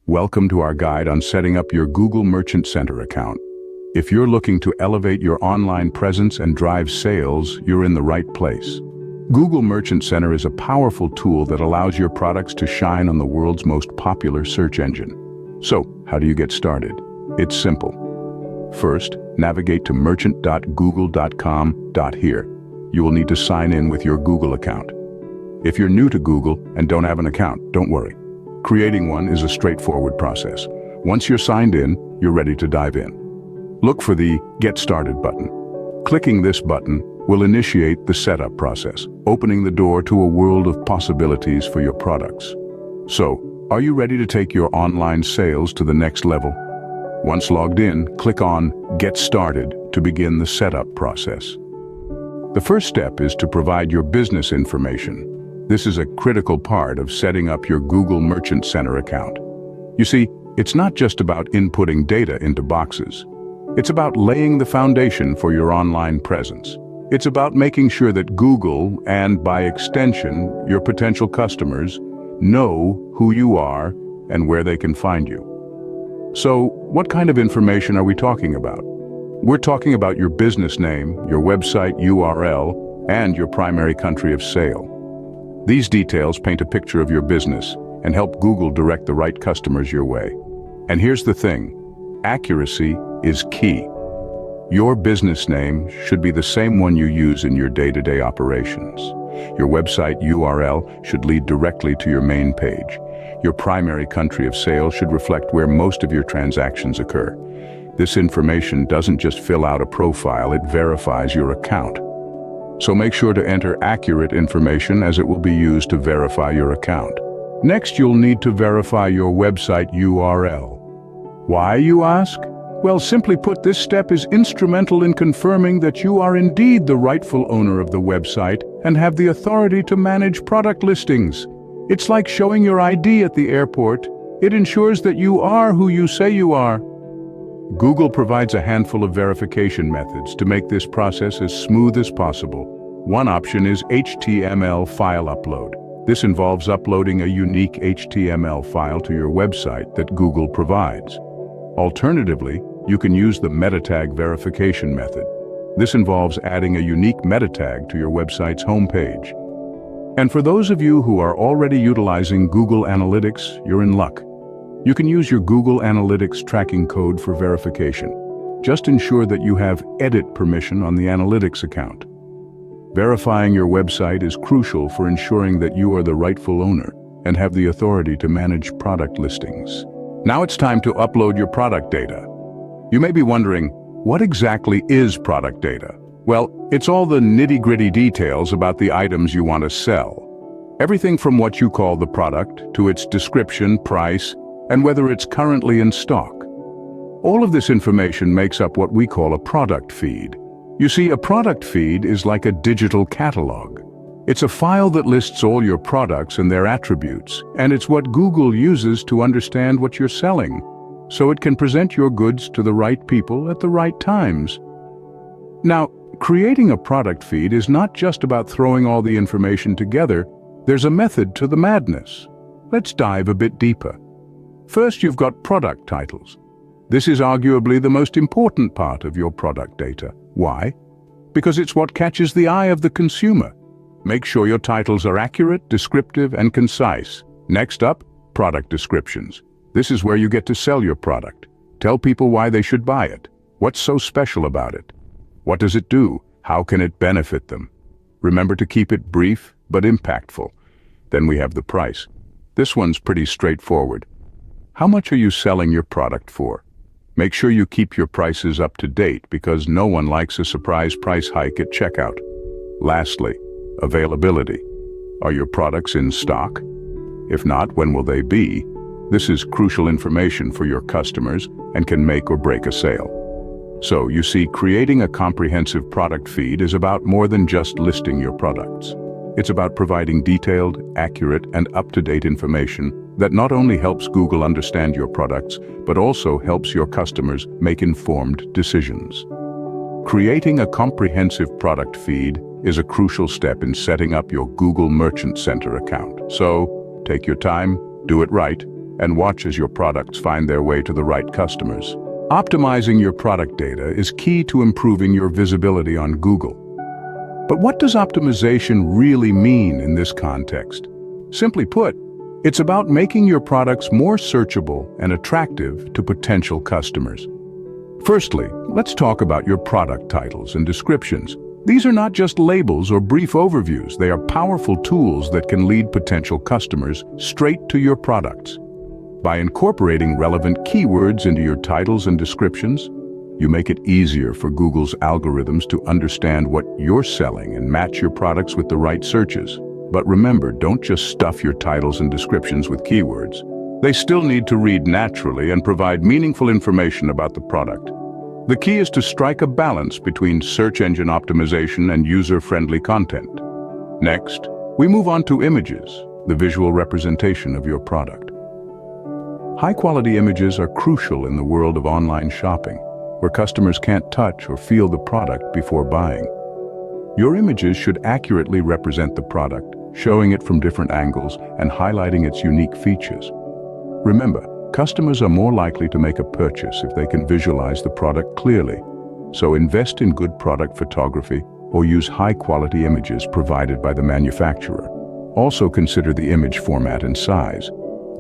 Welcome to our guide on setting up your Google Merchant Center account. If you're looking to elevate your online presence and drive sales, you're in the right place. Google Merchant Center is a powerful tool that allows your products to shine on the world's most popular search engine. So, how do you get started? It's simple. First, navigate to merchant.google.com. Here, you will need to sign in with your Google account. If you're new to Google and don't have an account, don't worry. Creating one is a straightforward process. Once you're signed in, you're ready to dive in. Look for the Get Started button. Clicking this button will initiate the setup process, opening the door to a world of possibilities for your products. So, are you ready to take your online sales to the next level? Once logged in, click on Get Started to begin the setup process. The first step is to provide your business information. This is a critical part of setting up your Google Merchant Center account. You see, it's not just about inputting data into boxes. It's about laying the foundation for your online presence. It's about making sure that Google, and by extension, your potential customers, know who you are and where they can find you. So, what kind of information are we talking about? We're talking about your business name, your website URL, and your primary country of sale. These details paint a picture of your business and help Google direct the right customers your way. And here's the thing, accuracy is key. Your business name should be the same one you use in your day-to-day operations. Your website URL should lead directly to your main page. Your primary country of sale should reflect where most of your transactions occur. This information doesn't just fill out a profile, it verifies your account. So make sure to enter accurate information as it will be used to verify your account. Next, you'll need to verify your website URL. Why, you ask? Well, simply put, this step is instrumental in confirming that you are indeed the rightful owner of the website and have the authority to manage product listings. It's like showing your ID at the airport. It ensures that you are who you say you are. Google provides a handful of verification methods to make this process as smooth as possible. One option is HTML file upload. This involves uploading a unique HTML file to your website that Google provides. Alternatively, you can use the meta tag verification method. This involves adding a unique meta tag to your website's homepage. And for those of you who are already utilizing Google Analytics, you're in luck. You can use your Google Analytics tracking code for verification. Just ensure that you have edit permission on the Analytics account. Verifying your website is crucial for ensuring that you are the rightful owner and have the authority to manage product listings. Now it's time to upload your product data. You may be wondering, what exactly is product data? Well, it's all the nitty-gritty details about the items you want to sell. Everything from what you call the product to its description, price, and whether it's currently in stock. All of this information makes up what we call a product feed. You see, a product feed is like a digital catalog. It's a file that lists all your products and their attributes, and it's what Google uses to understand what you're selling, so it can present your goods to the right people at the right times. Now, creating a product feed is not just about throwing all the information together. There's a method to the madness. Let's dive a bit deeper. First, you've got product titles. This is arguably the most important part of your product data. Why? Because it's what catches the eye of the consumer. Make sure your titles are accurate, descriptive, and concise. Next up, product descriptions. This is where you get to sell your product. Tell people why they should buy it. What's so special about it? What does it do? How can it benefit them? Remember to keep it brief but impactful. Then we have the price. This one's pretty straightforward. How much are you selling your product for? Make sure you keep your prices up to date because no one likes a surprise price hike at checkout. Lastly, availability. Are your products in stock? If not, when will they be? This is crucial information for your customers and can make or break a sale. So, you see, creating a comprehensive product feed is about more than just listing your products. It's about providing detailed, accurate, and up-to-date information that not only helps Google understand your products, but also helps your customers make informed decisions. Creating a comprehensive product feed is a crucial step in setting up your Google Merchant Center account. So, take your time, do it right, and watch as your products find their way to the right customers. Optimizing your product data is key to improving your visibility on Google. But what does optimization really mean in this context? Simply put, it's about making your products more searchable and attractive to potential customers. Firstly, let's talk about your product titles and descriptions. These are not just labels or brief overviews. They are powerful tools that can lead potential customers straight to your products. By incorporating relevant keywords into your titles and descriptions, you make it easier for Google's algorithms to understand what you're selling and match your products with the right searches. But remember, don't just stuff your titles and descriptions with keywords. They still need to read naturally and provide meaningful information about the product. The key is to strike a balance between search engine optimization and user-friendly content. Next, we move on to images, the visual representation of your product. High-quality images are crucial in the world of online shopping, where customers can't touch or feel the product before buying. Your images should accurately represent the product, showing it from different angles and highlighting its unique features. Remember, customers are more likely to make a purchase if they can visualize the product clearly. So invest in good product photography or use high-quality images provided by the manufacturer. Also consider the image format and size.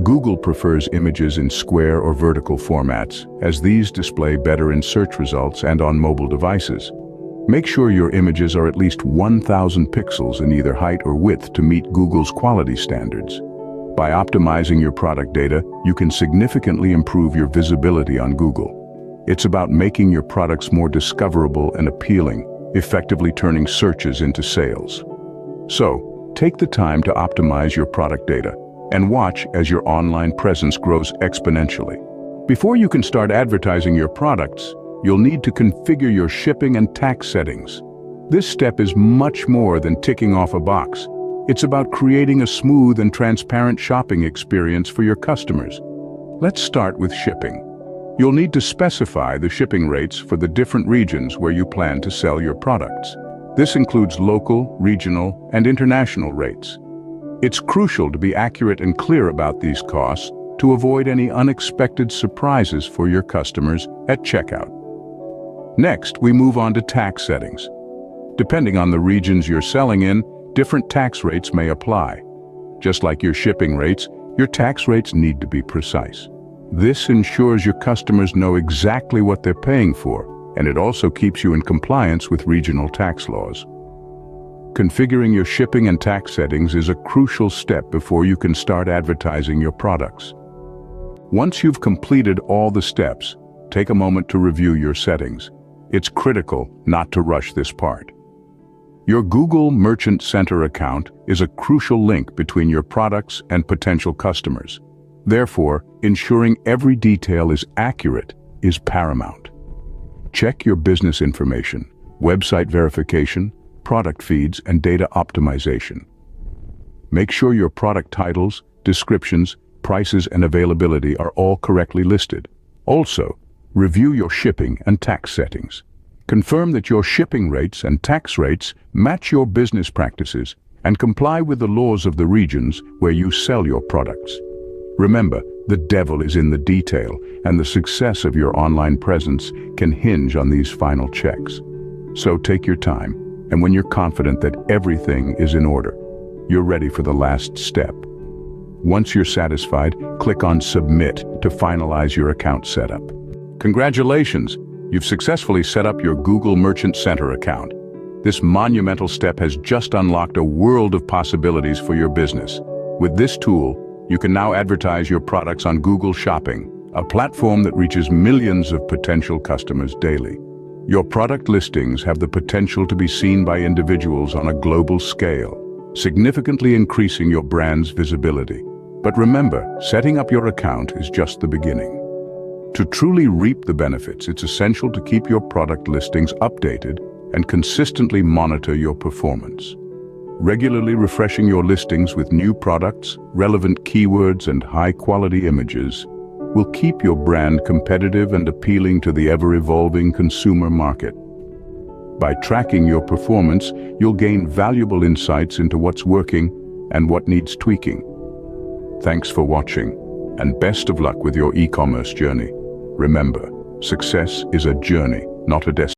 Google prefers images in square or vertical formats, as these display better in search results and on mobile devices. Make sure your images are at least 1,000 pixels in either height or width to meet Google's quality standards. By optimizing your product data, you can significantly improve your visibility on Google. It's about making your products more discoverable and appealing, effectively turning searches into sales. So, take the time to optimize your product data and watch as your online presence grows exponentially. Before you can start advertising your products, you'll need to configure your shipping and tax settings. This step is much more than ticking off a box. It's about creating a smooth and transparent shopping experience for your customers. Let's start with shipping. You'll need to specify the shipping rates for the different regions where you plan to sell your products. This includes local, regional, and international rates. It's crucial to be accurate and clear about these costs to avoid any unexpected surprises for your customers at checkout. Next, we move on to tax settings. Depending on the regions you're selling in, different tax rates may apply. Just like your shipping rates, your tax rates need to be precise. This ensures your customers know exactly what they're paying for, and it also keeps you in compliance with regional tax laws. Configuring your shipping and tax settings is a crucial step before you can start advertising your products. Once you've completed all the steps, take a moment to review your settings. It's critical not to rush this part. Your Google Merchant Center account is a crucial link between your products and potential customers. Therefore, ensuring every detail is accurate is paramount. Check your business information, website verification, product feeds, and data optimization. Make sure your product titles, descriptions, prices, and availability are all correctly listed. Also, review your shipping and tax settings. Confirm that your shipping rates and tax rates match your business practices and comply with the laws of the regions where you sell your products. Remember, the devil is in the detail, and the success of your online presence can hinge on these final checks. So take your time, and when you're confident that everything is in order, you're ready for the last step. Once you're satisfied, click on Submit to finalize your account setup. Congratulations! You've successfully set up your Google Merchant Center account. This monumental step has just unlocked a world of possibilities for your business. With this tool, you can now advertise your products on Google Shopping, a platform that reaches millions of potential customers daily. Your product listings have the potential to be seen by individuals on a global scale, significantly increasing your brand's visibility. But remember, setting up your account is just the beginning. To truly reap the benefits, it's essential to keep your product listings updated and consistently monitor your performance. Regularly refreshing your listings with new products, relevant keywords, and high-quality images will keep your brand competitive and appealing to the ever-evolving consumer market. By tracking your performance, you'll gain valuable insights into what's working and what needs tweaking. Thanks for watching. and best of luck with your e-commerce journey. Remember, success is a journey, not a destination.